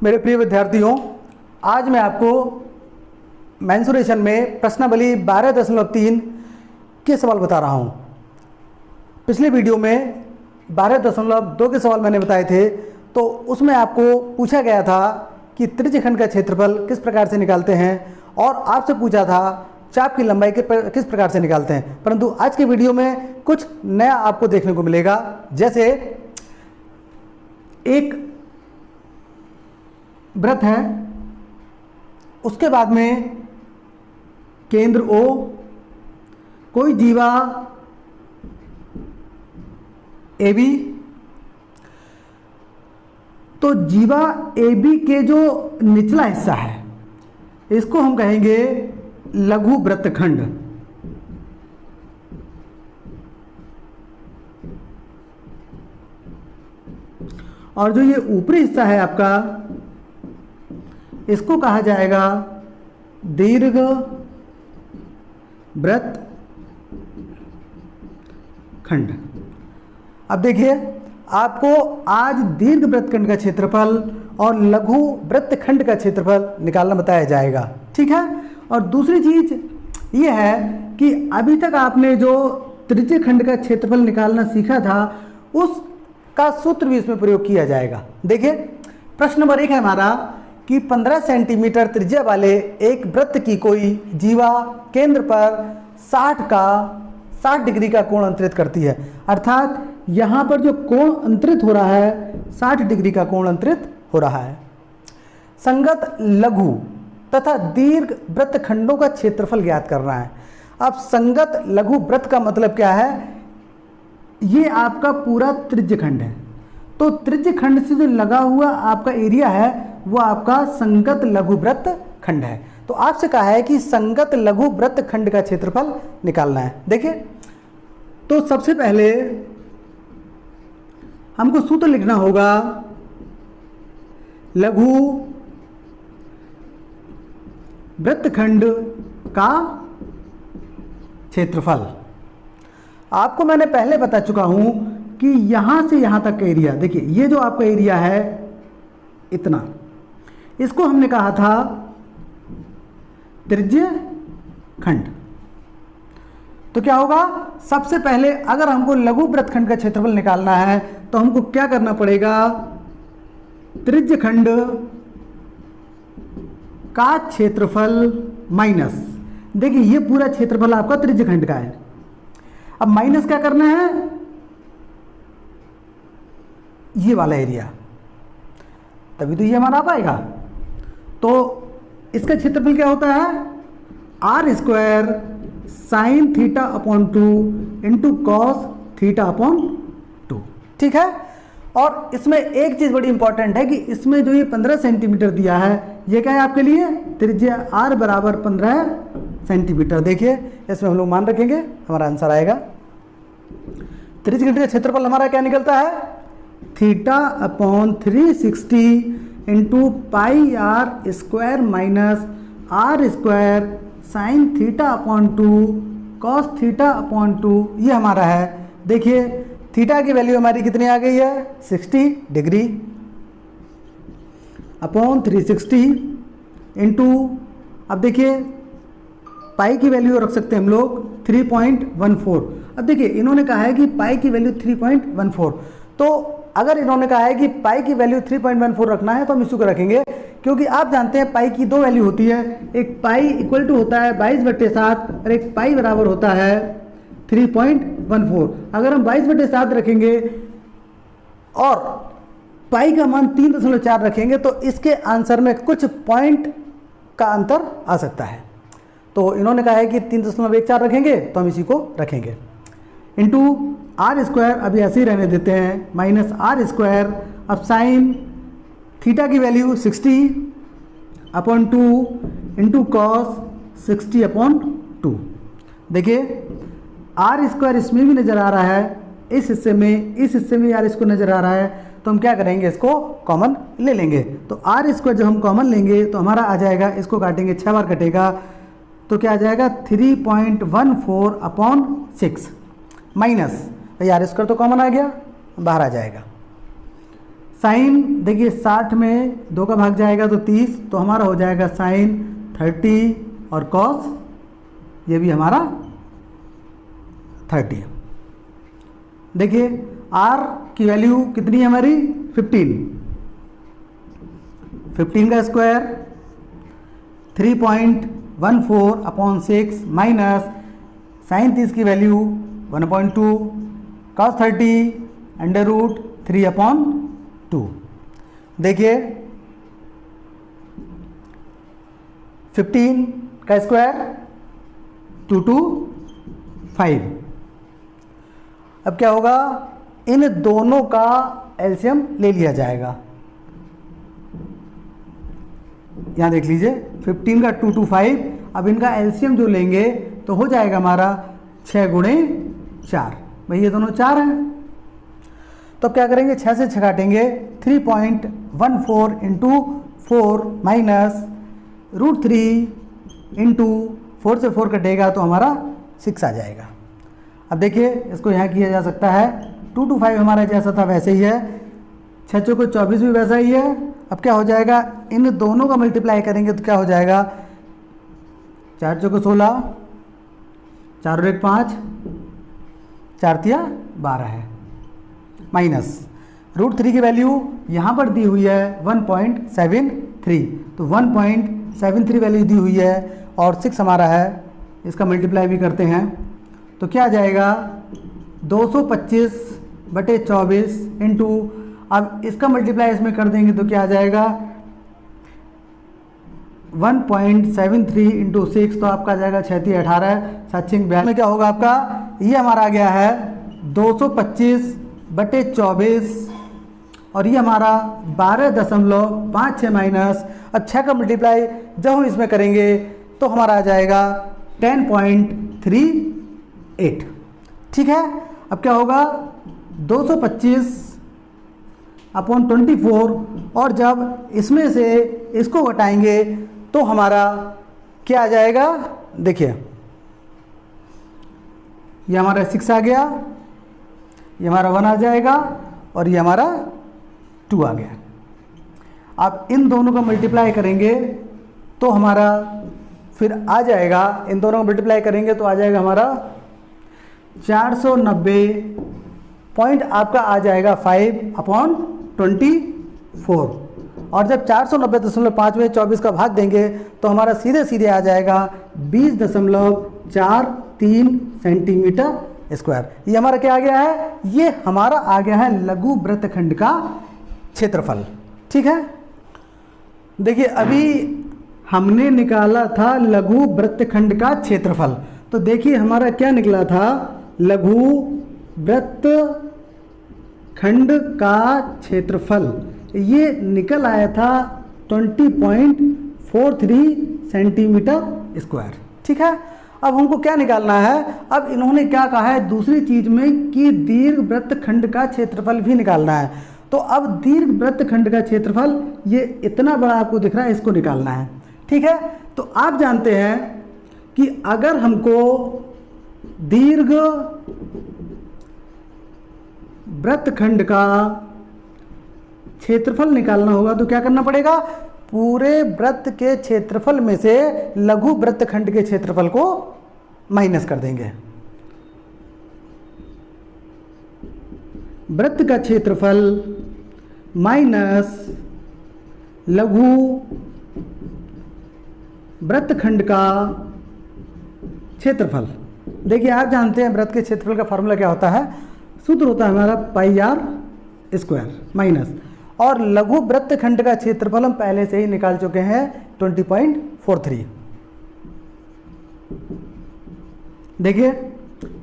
मेरे प्रिय विद्यार्थियों, आज मैं आपको मेंसुरेशन में प्रश्नावली 12.3 के सवाल बता रहा हूँ। पिछले वीडियो में 12.2 के सवाल मैंने बताए थे, तो उसमें आपको पूछा गया था कि त्रिज्यखंड का क्षेत्रफल किस प्रकार से निकालते हैं और आपसे पूछा था चाप की लंबाई किस प्रकार से निकालते हैं। परंतु आज के वीडियो में कुछ नया आपको देखने को मिलेगा। जैसे एक वृत्त है, उसके बाद में केंद्र O, कोई जीवा AB, तो जीवा AB के जो निचला हिस्सा है इसको हम कहेंगे लघु वृत्तखंड। और जो ये ऊपरी हिस्सा है आपका, इसको कहा जाएगा दीर्घ वृत्तखंड। अब देखिए, आपको आज दीर्घ वृत्तखंड का क्षेत्रफल और लघु वृत्तखंड का क्षेत्रफल निकालना बताया जाएगा, ठीक है। और दूसरी चीज ये है कि अभी तक आपने जो त्रिज्यखंड का क्षेत्रफल निकालना सीखा था, उसका सूत्र भी इसमें प्रयोग किया जाएगा। देखिए, प्रश्न नंबर 1 है हमारा कि 15 सेंटीमीटर त्रिज्या वाले एक वृत्त की कोई जीवा केंद्र पर 60 डिग्री का कोण अंतरित करती है। अर्थात यहाँ पर जो कोण अंतरित हो रहा है 60 डिग्री का कोण अंतरित हो रहा है। संगत लघु तथा दीर्घ वृत्तखंडों का क्षेत्रफल ज्ञात करना है। अब संगत लघु वृत्त का मतलब क्या है? ये आपका पूरा त्रिज्यखंड है, तो त्रिज्यखंड से जो लगा हुआ आपका एरिया है वो आपका संगत लघु वृत्तखंड है। तो आपसे कहा है कि संगत लघु वृत्तखंड का क्षेत्रफल निकालना है। देखिए, तो सबसे पहले हमको सूत्र लिखना होगा लघु वृत्तखंड का क्षेत्रफल। आपको मैंने पहले बता चुका हूं कि यहां से यहां तक का एरिया, देखिए ये जो आपका एरिया है इतना, इसको हमने कहा था त्रिज्यखंड। तो क्या होगा, सबसे पहले अगर हमको लघु वृत्तखंड का क्षेत्रफल निकालना है तो हमको क्या करना पड़ेगा? त्रिज्यखंड का क्षेत्रफल माइनस, देखिए ये पूरा क्षेत्रफल आपका त्रिज्यखंड का है। अब माइनस क्या करना है? ये वाला एरिया, तभी तो ये हमारा आ पाएगा। तो इसका क्षेत्रफल क्या होता है? r² sign theta upon 2 into cos theta upon 2, ठीक है। और इसमें एक चीज बड़ी इंपॉर्टेंट है कि इसमें जो ये 15 सेंटीमीटर दिया है, ये क्या है आपके लिए? त्रिज्या r बराबर 15 सेंटीमीटर। देखिए, इसमें हम लोग मान रखेंगे, हमारा आंसर आएगा। त्रिज्यखंड का क्षेत्रफल हमारा क्या निकलता है? Theta upon 360 into pi r square minus r² sign theta upon 2 cos theta upon 2, ये हमारा है। देखिए, थीटा की वैल्यू हमारी कितनी आ गई है? 60 डिग्री अपॉन 360 इंटू, अब देखिए पाई की वैल्यू रख सकते हैं हम लोग 3.14। अब देखिए, इन्होंने कहा है कि पाई की वैल्यू 3.14, तो अगर इन्होंने कहा है कि पाई की वैल्यू 3.14 रखना है तो हम इसी को रखेंगे, क्योंकि आप जानते हैं पाई की दो वैल्यू होती है। एक पाई इक्वल टू होता है 22/7 और एक पाई बराबर होता है 3.14। अगर हम 22/7 रखेंगे और पाई का मान 3.4 रखेंगे तो इसके आंसर में कुछ पॉइंट का अंतर आ सकता है। तो इन्होंने कहा है कि 3.14 रखेंगे तो हम इसी को रखेंगे। इंटू r², अभी ऐसे ही रहने देते हैं, माइनस r²। अब साइन थीटा की value 60 upon 2 into cos 60 upon 2। देखिए, r² इसमें भी नज़र आ रहा है, इस हिस्से में r² नज़र आ रहा है, तो हम क्या करेंगे? इसको कॉमन ले लेंगे। तो r² जब हम कॉमन लेंगे तो हमारा आ जाएगा, इसको काटेंगे 6 बार कटेगा, तो क्या आ जाएगा? 3.14 अपॉन 6 माइनस, यार स्क्वायर तो कॉमन आ गया, बाहर आ जाएगा। साइन देखिए 60 में 2 का भाग जाएगा तो 30, तो हमारा हो जाएगा साइन 30 और कॉस ये भी हमारा 30। देखिए r की वैल्यू कितनी है हमारी 15 का स्क्वायर 3.14/6 माइनस साइन 30 की वैल्यू 1/2 cos 30 √3/2। देखिए 15 का स्क्वायर 225। अब क्या होगा, इन दोनों का एलसीएम ले लिया जाएगा। यहाँ देख लीजिए 15 का 225, अब इनका एलसीएम जो लेंगे तो हो जाएगा हमारा 6 गुणे 4, भाई ये दोनों 4 हैं। तो क्या करेंगे, 6 से 6 काटेंगे 3.14 इंटू 4 माइनस √3 इंटू 4 से 4 कटेगा तो हमारा 6 आ जाएगा। अब देखिए इसको यहाँ किया जा सकता है, 225 हमारा जैसा था वैसे ही है, 6 चौको 24 भी वैसा ही है। अब क्या हो जाएगा, इन दोनों का मल्टीप्लाई करेंगे तो क्या हो जाएगा, 4 चौको 16, 4 और 1 5, 4 तिया 12 है, माइनस √3 की वैल्यू यहाँ पर दी हुई है 1.73, तो 1.73 वैल्यू दी हुई है और 6 हमारा है, इसका मल्टीप्लाई भी करते हैं तो क्या आ जाएगा 225/24 इंटू, अब इसका मल्टीप्लाई इसमें कर देंगे तो क्या आ जाएगा 1.73 इंटू 6, तो आपका आ जाएगा 6 × 18, 7 × 42 में क्या होगा आपका, ये हमारा आ गया है 225/24 और ये हमारा 12.56 माइनस, अब 6 का मल्टीप्लाई जब हम इसमें करेंगे तो हमारा आ जाएगा 10.38। ठीक है, अब क्या होगा 225/24 और जब इसमें से इसको घटाएंगे तो हमारा क्या आ जाएगा, देखिए ये हमारा 6 आ गया, ये हमारा 1 आ जाएगा और ये हमारा 2 आ गया। अब इन दोनों का मल्टीप्लाई करेंगे तो हमारा फिर आ जाएगा, इन दोनों का मल्टीप्लाई करेंगे तो आ जाएगा हमारा 490 पॉइंट आपका आ जाएगा 5/24 और जब 490.5 में 24 का भाग देंगे तो हमारा सीधे सीधे आ जाएगा 20.43 सेंटीमीटर स्क्वायर। ये हमारा क्या आ गया है, ये हमारा आ गया है लघु वृत्तखंड का क्षेत्रफल। ठीक है, देखिए अभी हमने निकाला था लघु वृत्तखंड का क्षेत्रफल, तो देखिए हमारा क्या निकला था, लघु वृत्तखंड का क्षेत्रफल ये निकल आया था 20.43 सेंटीमीटर स्क्वायर। ठीक है, अब हमको क्या निकालना है, अब इन्होंने क्या कहा है दूसरी चीज में कि दीर्घ वृत्तखंड का क्षेत्रफल भी निकालना है। तो अब दीर्घ वृत्तखंड का क्षेत्रफल ये इतना बड़ा आपको दिख रहा है, इसको निकालना है। ठीक है, तो आप जानते हैं कि अगर हमको दीर्घ वृत्तखंड का क्षेत्रफल निकालना होगा तो क्या करना पड़ेगा, पूरे वृत्त के क्षेत्रफल में से लघु वृत्तखंड के क्षेत्रफल को माइनस कर देंगे। वृत्त का क्षेत्रफल माइनस लघु वृत्तखंड का क्षेत्रफल। देखिए आप जानते हैं वृत्त के क्षेत्रफल का फार्मूला क्या होता है, सूत्र होता है हमारा πr² माइनस, और लघु वृत्तखंड का क्षेत्रफल हम पहले से ही निकाल चुके हैं 20.43। देखिए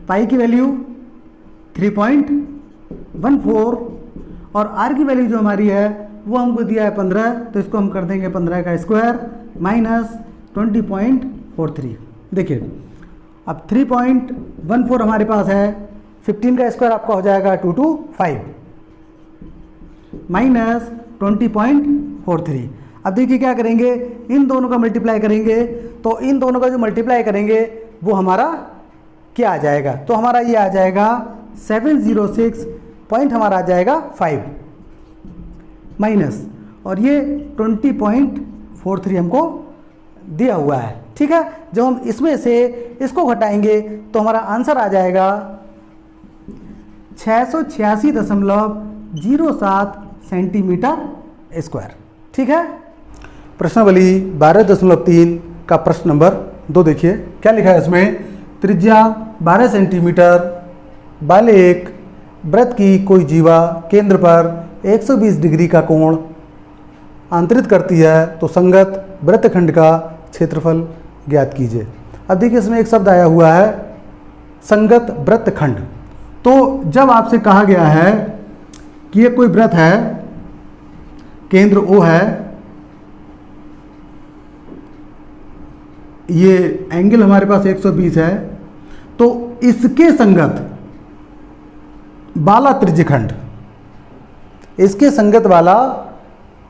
पाई की वैल्यू 3.14 और आर की वैल्यू जो हमारी है वो हमको दिया है 15, तो इसको हम कर देंगे 15 का स्क्वायर माइनस 20.43। देखिए अब 3.14 हमारे पास है, 15 का स्क्वायर आपका हो जाएगा 225 माइनस 20.43। अब देखिए क्या करेंगे, इन दोनों का मल्टीप्लाई करेंगे तो इन दोनों का जो मल्टीप्लाई करेंगे वो हमारा क्या आ जाएगा, तो हमारा ये आ जाएगा 706 पॉइंट हमारा आ जाएगा 5। माइनस, और ये 20.43 हमको दिया हुआ है। ठीक है, जब हम इसमें से इसको घटाएंगे तो हमारा आंसर आ जाएगा 686.07 सेंटीमीटर स्क्वायर। ठीक है, प्रश्नावली 12.3 का प्रश्न नंबर 2 देखिए क्या लिखा है इसमें। त्रिज्या 12 सेंटीमीटर वाले एक वृत्त की कोई जीवा केंद्र पर 120 डिग्री का कोण आंतरित करती है तो संगत वृत्तखंड का क्षेत्रफल ज्ञात कीजिए। अब देखिए इसमें एक शब्द आया हुआ है संगत वृत्तखंड। तो जब आपसे कहा गया है कि ये कोई वृत्त है, केंद्र O है, ये एंगल हमारे पास 120 है, तो इसके संगत वाला त्रिज्यखंड, इसके संगत वाला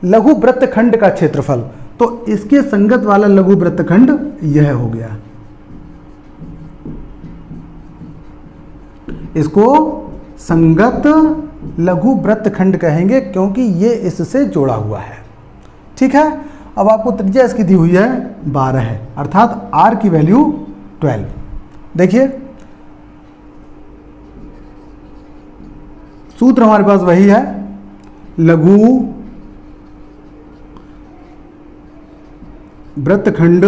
लघु वृत्तखंड का क्षेत्रफल, तो इसके संगत वाला लघु वृत्तखंड यह हो गया। इसको संगत लघु वृत्तखंड कहेंगे क्योंकि ये इससे जोड़ा हुआ है। ठीक है, अब आपको त्रिज्या इसकी दी हुई है 12 है, अर्थात r की वैल्यू 12। देखिए सूत्र हमारे पास वही है, लघु वृत्तखंड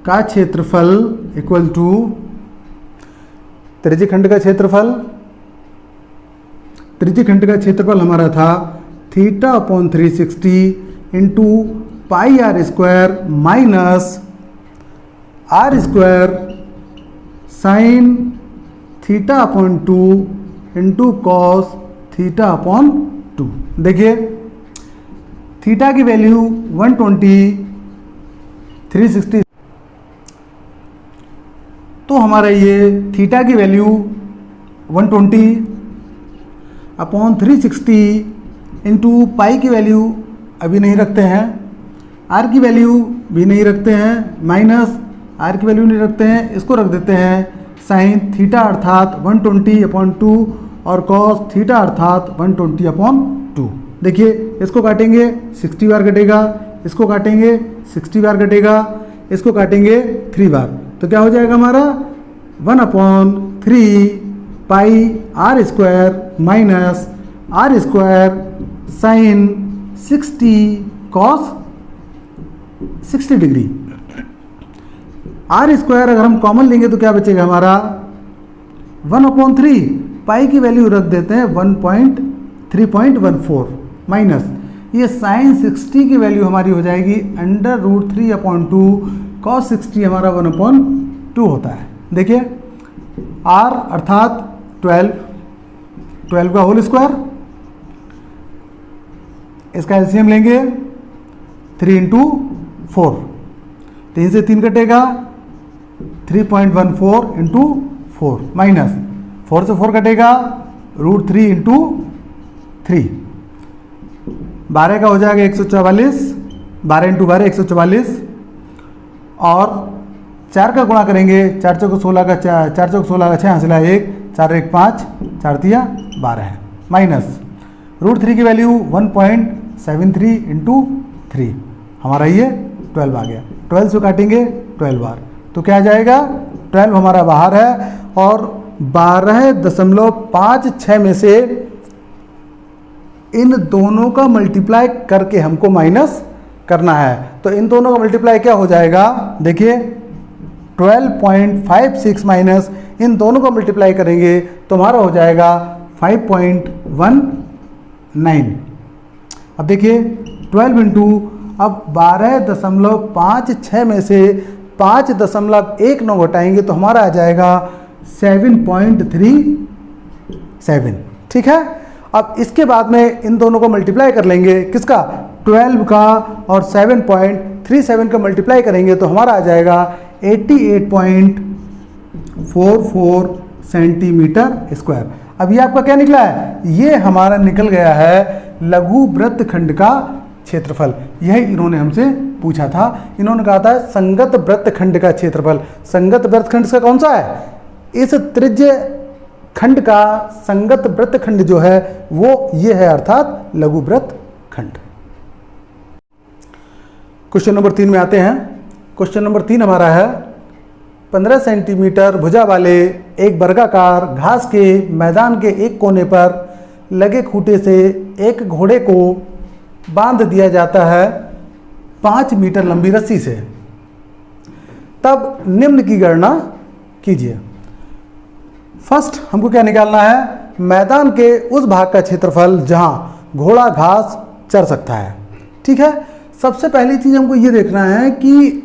का क्षेत्रफल इक्वल टू त्रिज्यखंड का क्षेत्रफल। त्रिज्यखंड का क्षेत्रफल हमारा था θ/360 into pi r square minus r square sine θ/2 into cos θ/2। देखिए थीटा की वैल्यू 120, 360, तो हमारा ये थीटा की वैल्यू 120/360 इंटू पाई की वैल्यू अभी नहीं रखते हैं, आर की वैल्यू भी नहीं रखते हैं, माइनस आर की वैल्यू नहीं रखते हैं, इसको रख देते हैं साइन थीटा अर्थात 120/2 और कॉस थीटा अर्थात 120/2। देखिए इसको काटेंगे 60 बार कटेगा, इसको काटेंगे 60 बार कटेगा, इसको काटेंगे 3 बार, तो क्या हो जाएगा हमारा 1/3 पाई r square minus r square sign 60 cos 60 degree. r square अगर हम कॉमन लेंगे तो क्या बचेगा हमारा 1/3, पाई की वैल्यू रख देते हैं 3.14 माइनस ये साइन 60 की वैल्यू हमारी हो जाएगी √3/2 कॉस 60 हमारा 1/2 होता है। देखिए r अर्थात 12 का होल स्क्वायर, इसका एलसीएम लेंगे 3 × 4, 3 से 3 कटेगा 3.14 × 4 माइनस 4 से 4 कटेगा √3 × 3, 12 का हो जाएगा 144, 12 × 12 144, और 4 का गुणा करेंगे 4 चौक 16 का 4 चौक 16 का 6 हासिला 1, 4 1 5, 4 3 12 है, माइनस √3 की वैल्यू 1.73 × 3, हमारा ये 12 आ गया। 12 से काटेंगे 12 बार, तो क्या आ जाएगा 12 हमारा बाहर है, और 12.56 में से इन दोनों का मल्टीप्लाई करके हमको माइनस करना है, तो इन दोनों का मल्टीप्लाई क्या हो जाएगा, देखिए 12.56 माइनस इन दोनों को मल्टीप्लाई करेंगे तो हमारा हो जाएगा 5.19। अब देखिए 12 इंटू, अब 12.56 में से 5.19 घटाएंगे तो हमारा आ जाएगा 7.37। ठीक है, अब इसके बाद में इन दोनों को मल्टीप्लाई कर लेंगे, किसका 12 का और 7.37 का मल्टीप्लाई करेंगे तो हमारा आ जाएगा 88.44 सेंटीमीटर स्क्वायर। अब ये आपका क्या निकला है, ये हमारा निकल गया है लघु वृत्तखंड का क्षेत्रफल। यह इन्होंने हमसे पूछा था, इन्होंने कहा था संगत वृत्तखंड का क्षेत्रफल। संगत वृत्तखंड इसका कौन सा है, इस त्रिज्य खंड का संगत वृत्तखंड जो है वो ये है, अर्थात लघु वृत्तखंड। क्वेश्चन नंबर 3 में आते हैं। क्वेश्चन नंबर 3 हमारा है 15 सेंटीमीटर भुजा वाले एक वर्गाकार घास के मैदान के एक कोने पर लगे खूंटे से एक घोड़े को बांध दिया जाता है 5 मीटर लंबी रस्सी से, तब निम्न की गणना कीजिए। फर्स्ट हमको क्या निकालना है, मैदान के उस भाग का क्षेत्रफल जहां घोड़ा घास चर सकता है। ठीक है, सबसे पहली चीज हमको ये देखना है कि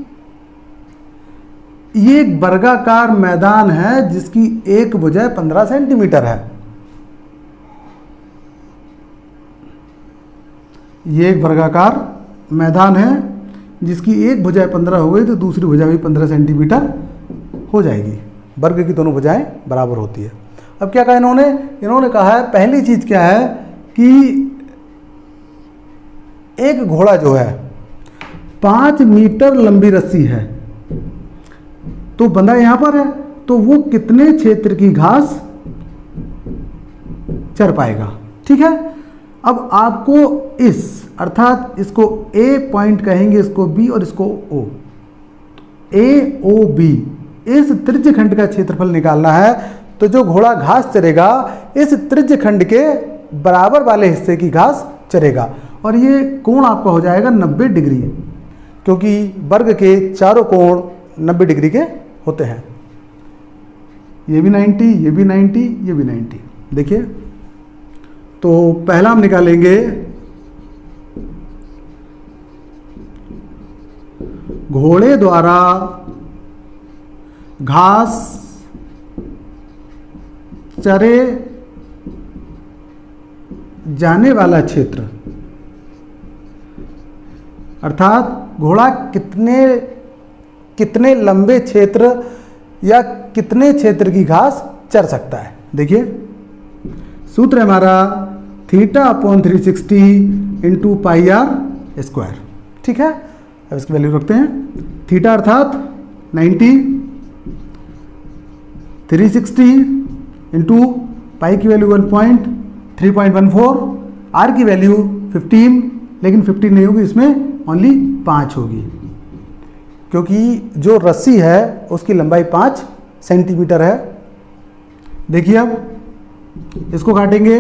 ये एक वर्गाकार मैदान है जिसकी एक भुजा 15 सेंटीमीटर है। ये एक वर्गाकार मैदान है जिसकी एक भुजा 15 हो गई तो दूसरी भुजा भी 15 सेंटीमीटर हो जाएगी। वर्ग की दोनों भुजाएं बराबर होती है। अब क्या कहा इन्होंने कहा है, पहली चीज क्या है कि एक घोड़ा जो है 5 मीटर लंबी रस्सी है तो बंधा यहां पर है, तो वो कितने क्षेत्र की घास चर पाएगा। ठीक है, अब आपको इस अर्थात इसको ए पॉइंट कहेंगे, इसको बी और इसको ओ, ए ओ बी, इस त्रिज्य खंड का क्षेत्रफल निकालना है। तो जो घोड़ा घास चरेगा इस त्रिज्य खंड के बराबर वाले हिस्से की घास चरेगा, और ये कोण आपका हो जाएगा 90 डिग्री, क्योंकि वर्ग के चारों कोण 90 डिग्री के होते हैं। ये भी 90, ये भी 90, ये भी 90। देखिए, तो पहला हम निकालेंगे घोड़े द्वारा घास चरे जाने वाला क्षेत्र, अर्थात घोड़ा कितने लंबे क्षेत्र या कितने क्षेत्र की घास चर सकता है। देखिए, सूत्र है हमारा θ/360 इंटू पाई आर स्क्वायर। ठीक है, अब इसकी वैल्यू रखते हैं। थीटा अर्थात 90, 360 इंटू पाई की वैल्यू 3.14, आर की वैल्यू 15, लेकिन 15 नहीं होगी, इसमें ओनली 5 होगी, क्योंकि जो रस्सी है उसकी लंबाई 5 सेंटीमीटर है। देखिए, अब इसको काटेंगे,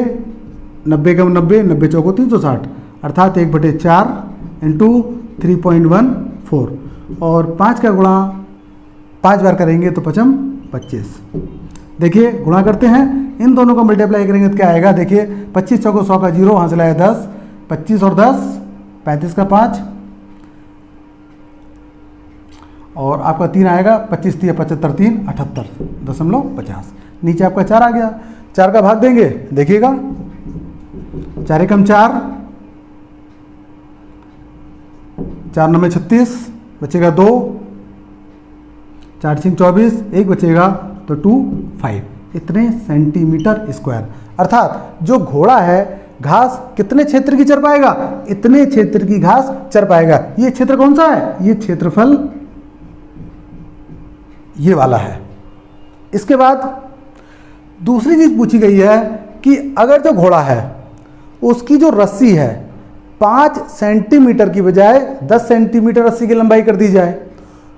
90 कम 90, 90 चौको 360, अर्थात 1/4 इंटू 3.14, और 5 का गुणा 5 बार करेंगे तो 5 25। देखिए, गुणा करते हैं, इन दोनों को मल्टीप्लाई करेंगे तो क्या आएगा। देखिए, 25 चौको 100 का 0, वहाँ से लाया 10, 25 और 10 35 का 5, और आपका 3 आएगा, 25 3 75 3 78.50। नीचे आपका 4 आ गया, 4 का भाग देंगे, देखिएगा 4 एकम 4, 4 9 में 36, बचेगा 2, 4 6 24, 1 बचेगा तो 2 5, इतने सेंटीमीटर स्क्वायर। अर्थात जो घोड़ा है घास कितने क्षेत्र की चर पाएगा, इतने क्षेत्र की घास चर पाएगा। ये क्षेत्र कौन सा है, ये क्षेत्रफल ये वाला है। इसके बाद दूसरी चीज पूछी गई है कि अगर जो घोड़ा है उसकी जो रस्सी है 5 सेंटीमीटर की बजाय 10 सेंटीमीटर रस्सी की लंबाई कर दी जाए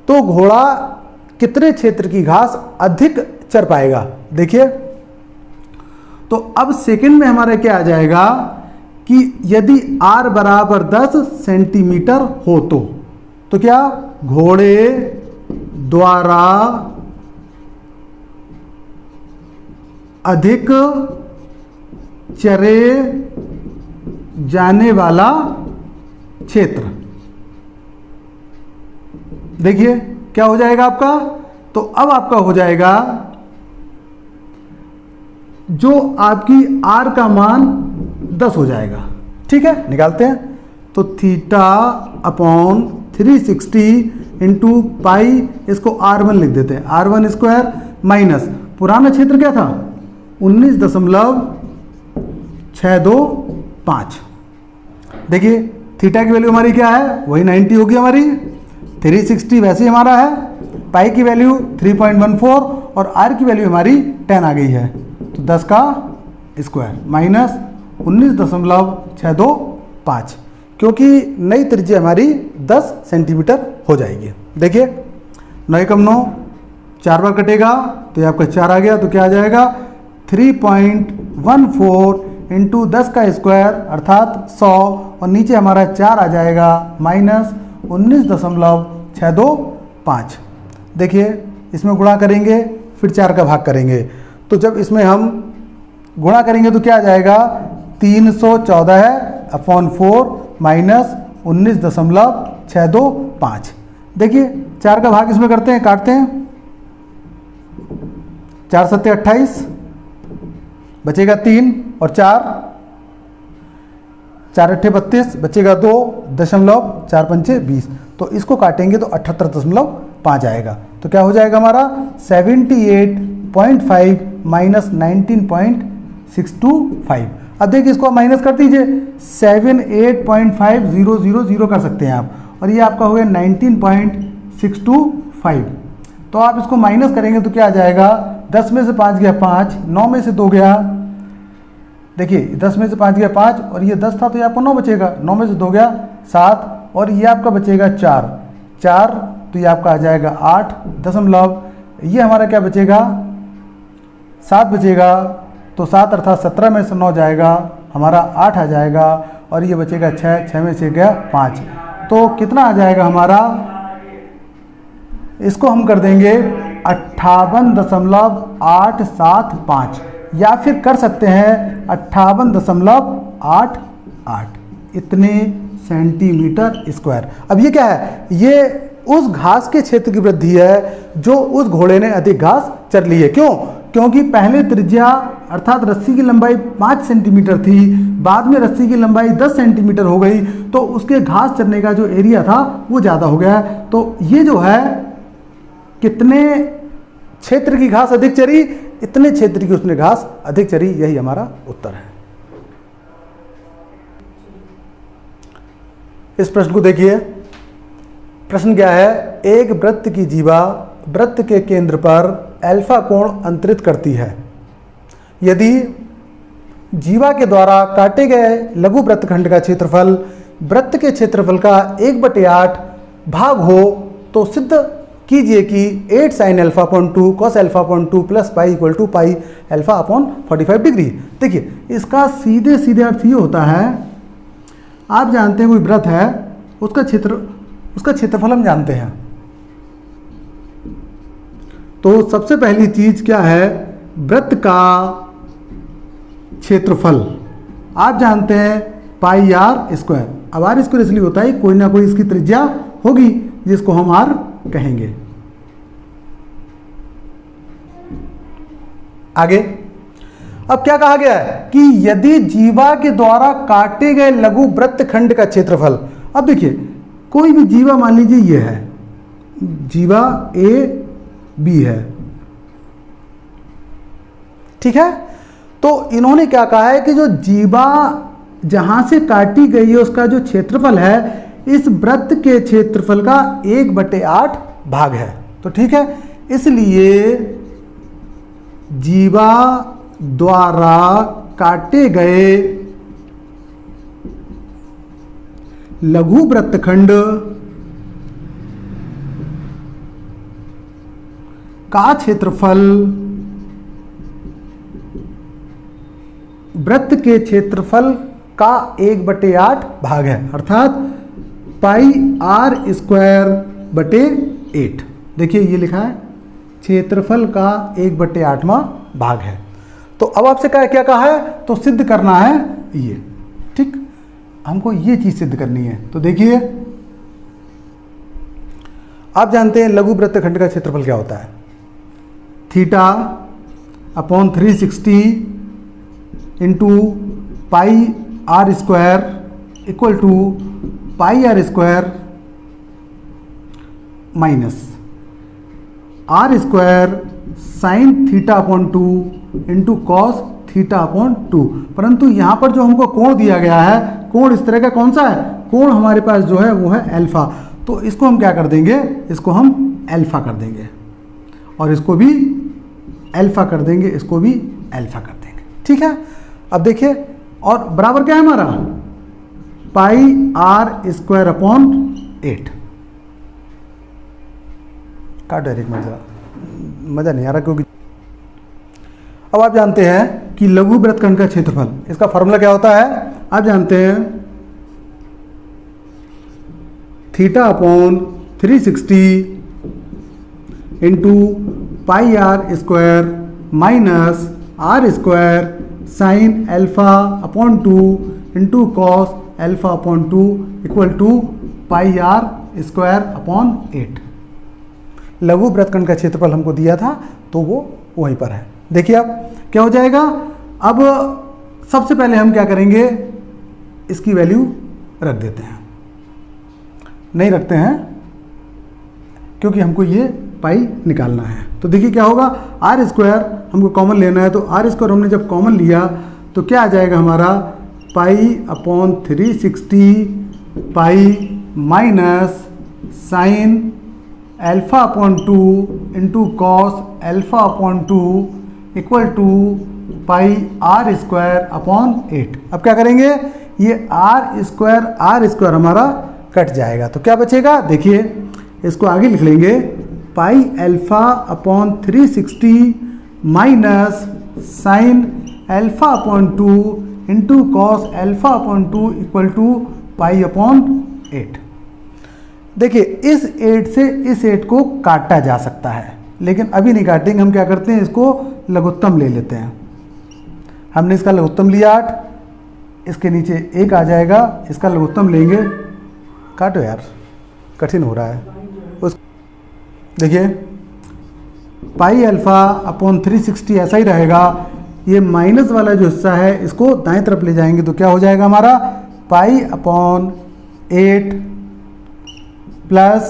तो घोड़ा कितने क्षेत्र की घास अधिक चर पाएगा। देखिए, तो अब सेकंड में हमारा क्या आ जाएगा कि यदि r बराबर 10 सेंटीमीटर हो तो क्या घोड़े द्वारा अधिक चरे जाने वाला क्षेत्र। देखिए क्या हो जाएगा आपका, तो अब आपका हो जाएगा जो आपकी r का मान 10 हो जाएगा। ठीक है, निकालते हैं। तो θ/360 इंटू पाई, इसको r1 लिख देते हैं, r1 स्क्वायर माइनस पुराना क्षेत्र क्या था 19.625। देखिए थीटा की वैल्यू हमारी क्या है, वही 90 होगी हमारी, 360 वैसे ही हमारा है, पाई की वैल्यू 3.14 और r की वैल्यू हमारी 10 आ गई है। तो 10 का स्क्वायर माइनस 19.625, क्योंकि नई त्रिज्या हमारी 10 सेंटीमीटर हो जाएगी। देखिए 9 एकम 9, 4 बार कटेगा तो ये आपका 4 आ गया, तो क्या आ जाएगा 3.14 इंटू 10 का स्क्वायर अर्थात 100, और नीचे हमारा 4 आ जाएगा माइनस 19.625। देखिए इसमें गुणा करेंगे फिर 4 का भाग करेंगे, तो जब इसमें हम गुणा करेंगे तो क्या आ जाएगा 314/4 माइनस 19.625। देखिए 4 का भाग इसमें करते हैं, काटते हैं, 4 सत्ते 28, बचेगा 3 और 4 अट्ठे 32, बचेगा 2.4 पंचे 20, तो इसको काटेंगे तो 78.5 आएगा। तो क्या हो जाएगा हमारा 78.5 माइनस 19.625। अब देखिए इसको माइनस कर दीजिए, 78.5000 कर सकते हैं आप, और ये आपका हो गया 19.625। तो आप इसको माइनस करेंगे तो क्या आ जाएगा 10 में से 5 गया 5, 9 में से 2 गया, देखिए 10 में से 5 गया 5, और ये 10 था तो ये आपको 9 बचेगा, 9 में से 2 गया 7, और ये आपका बचेगा 4, तो ये आपका आ जाएगा 8 दशमलव, ये हमारा क्या बचेगा 7 बचेगा, तो 7 अर्थात 17 में से 9 जाएगा, हमारा 8 आ जाएगा, और ये बचेगा 6 में से गया 5, तो कितना आ जाएगा हमारा, इसको हम कर देंगे 58.875, या फिर कर सकते हैं 58.88, इतने सेंटीमीटर स्क्वायर। अब ये क्या है, ये उस घास के क्षेत्र की वृद्धि है जो उस घोड़े ने अधिक घास चर ली है। क्यों? क्योंकि पहले त्रिज्या अर्थात रस्सी की लंबाई 5 सेंटीमीटर थी, बाद में रस्सी की लंबाई 10 सेंटीमीटर हो गई, तो उसके घास चरने का जो एरिया था वो ज़्यादा हो गया। तो ये जो है कितने क्षेत्र की घास अधिक चरी, इतने क्षेत्र की उसने घास अधिक चरी, यही हमारा उत्तर है। इस प्रश्न को देखिए, प्रश्न क्या है, एक वृत्त की जीवा वृत्त के केंद्र पर अल्फा कोण अंतरित करती है। यदि जीवा के द्वारा काटे गए लघु वृत्तखंड का क्षेत्रफल वृत्त के क्षेत्रफल का 1/8 भाग हो तो सिद्ध कीजिए कि 8 sin alpha upon 2 cos alpha upon 2 plus pi equal to pi alpha upon 45 degree. देखिए इसका सीधे सीधे अर्थ ये होता है, आप जानते हैं कोई वृत्त है, उसका क्षेत्रफल हम जानते हैं, तो सबसे पहली चीज क्या है, वृत्त का क्षेत्रफल आप जानते हैं पाई आर स्क्वायर। अब आर स्क्वायर इसलिए होता है कोई ना कोई इसकी त्रिज्या होगी जिसको हम आर कहेंगे। आगे अब क्या कहा गया है कि यदि जीवा के द्वारा काटे गए लघु वृत्तखंड का क्षेत्रफल, अब देखिए कोई भी जीवा मान लीजिए ये है, जीवा ए बी है, ठीक है, तो इन्होंने क्या कहा है कि जो जीवा जहां से काटी गई है उसका जो क्षेत्रफल है इस वृत्त के क्षेत्रफल का 1/8 भाग है। तो ठीक है, इसलिए जीवा द्वारा काटे गए लघु वृत्तखंड का क्षेत्रफल वृत्त के क्षेत्रफल का 1/8 भाग है, अर्थात पाई आर स्क्वायर बटे 8। देखिए ये लिखा है क्षेत्रफल का 1/8वां भाग है। तो अब आपसे क्या कहा है, तो सिद्ध करना है ये, ठीक, हमको ये चीज सिद्ध करनी है। तो देखिए आप जानते हैं लघु वृत्तखंड का क्षेत्रफल क्या होता है, theta upon 360 into pi r square equal to pi r square minus r square sine theta upon 2 into cos theta upon 2। परंतु यहाँ पर जो हमको कोण दिया गया है, कोण इस तरह का कौन सा है, कोण हमारे पास जो है वो है अल्फा। तो इसको हम क्या कर देंगे, इसको हम अल्फा कर देंगे, और इसको भी अल्फा कर देंगे, इसको भी अल्फा कर देंगे। ठीक है, अब देखिए और बराबर क्या है हमारा पाई आर स्क्वायर अपॉन 8। काट डायरेक्ट मजा नहीं आ रहा क्योंकि अब आप जानते हैं कि लघु वृत्तखंड का क्षेत्रफल, इसका फॉर्मूला क्या होता है आप जानते हैं, theta upon 360 into pi r square minus r square sine alpha upon 2 into cos alpha upon 2 equal to pi r square upon 8। लघु वृत्तखंड का क्षेत्रफल हमको दिया था तो वो वहीं पर है। देखिए अब क्या हो जाएगा, अब सबसे पहले हम क्या करेंगे, इसकी वैल्यू रख देते हैं, नहीं रखते हैं क्योंकि हमको ये पाई निकालना है। तो देखिए क्या होगा, आर स्क्वायर हमको कॉमन लेना है, तो आर स्क्वायर हमने जब कॉमन लिया तो क्या आ जाएगा हमारा pi upon 360 pi minus sine alpha upon 2 into cos alpha upon 2 equal to pi r square upon 8। अब क्या करेंगे, ये आर स्क्वायर हमारा कट जाएगा तो क्या बचेगा, देखिए इसको आगे लिख लेंगे, pi alpha upon 360 minus sine alpha upon 2 into cos alpha upon 2 equal to pi upon 8। देखिए इस 8 से इस 8 को काटा जा सकता है, लेकिन अभी नहीं काटेंगे, हम क्या करते हैं इसको लघुत्तम ले लेते हैं। हमने इसका लघुत्तम लिया 8, इसके नीचे 1 आ जाएगा, इसका लघुत्तम लेंगे, काटो यार कठिन हो रहा है। उस देखिए पाई अल्फा अपॉन 360 ऐसा ही रहेगा, ये माइनस वाला जो हिस्सा है इसको दाएं तरफ ले जाएंगे तो क्या हो जाएगा हमारा pi upon 8 plus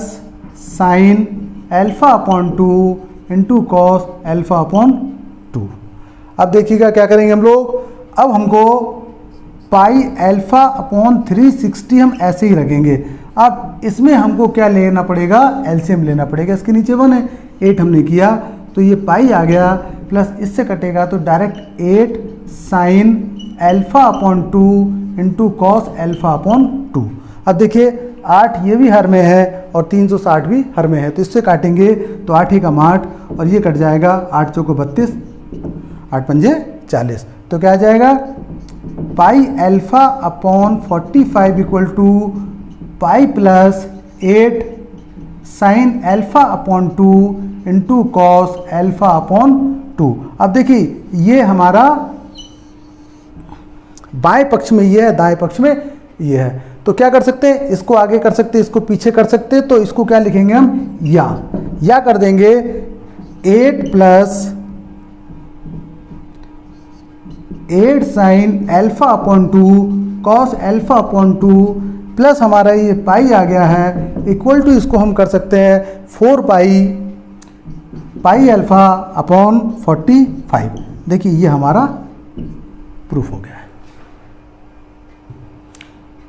sign alpha upon 2 into cos alpha upon 2। अब देखिएगा क्या करेंगे हम लोग, अब हमको पाई अल्फा अपॉन 360 हम ऐसे ही रखेंगे। अब इसमें हमको क्या लेना पड़ेगा, एलसीएम लेना पड़ेगा। इसके नीचे 1 है, 8 हमने किया तो ये पाई आ गया, प्लस इससे कटेगा तो direct 8 sine alpha upon 2 into cos alpha upon 2। अब देखिए 8 ये भी हर में है और 360 भी हर में है, तो इससे काटेंगे तो 8 ही कम 8 और ये कट जाएगा, 8 चौको 32, 8 पंजे 40, तो क्या आ जाएगा pi alpha upon 45 equal to pi plus 8 sine alpha upon 2 into cos alpha upon 2। अब देखिए ये हमारा बाएं पक्ष में ये है, दाएं पक्ष में ये है, तो क्या कर सकते हैं, इसको आगे कर सकते हैं, इसको पीछे कर सकते हैं, तो इसको क्या लिखेंगे हम या कर देंगे 8 plus 8 sine alpha upon 2 cos alpha upon 2 plus हमारा ये पाई आ गया है इक्वल टू, इसको हम कर सकते हैं 4 पाई अल्फा अपॉन 45। देखिए ये हमारा प्रूफ हो गया है।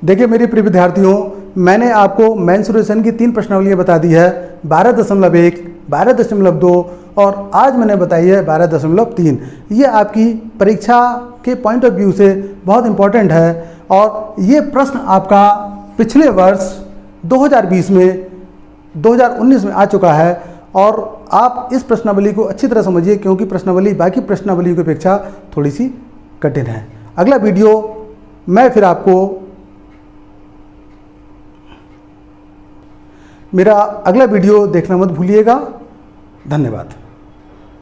देखिए मेरे प्रिय विद्यार्थियों, मैंने आपको मेंसुरेशन की 3 प्रश्नावलियाँ बता दी है, 12.1, 12.2 और आज मैंने बताई है 12.3। ये आपकी परीक्षा के पॉइंट ऑफ व्यू से बहुत इंपॉर्टेंट है और ये प्रश्न आपका पिछले वर्ष 2020 में 2019 में आ चुका है और आप इस प्रश्नावली को अच्छी तरह समझिए क्योंकि प्रश्नावली बाकी प्रश्नावली की अपेक्षा थोड़ी सी कठिन है। अगला वीडियो मैं फिर आपको मेरा अगला वीडियो देखना मत भूलिएगा। धन्यवाद।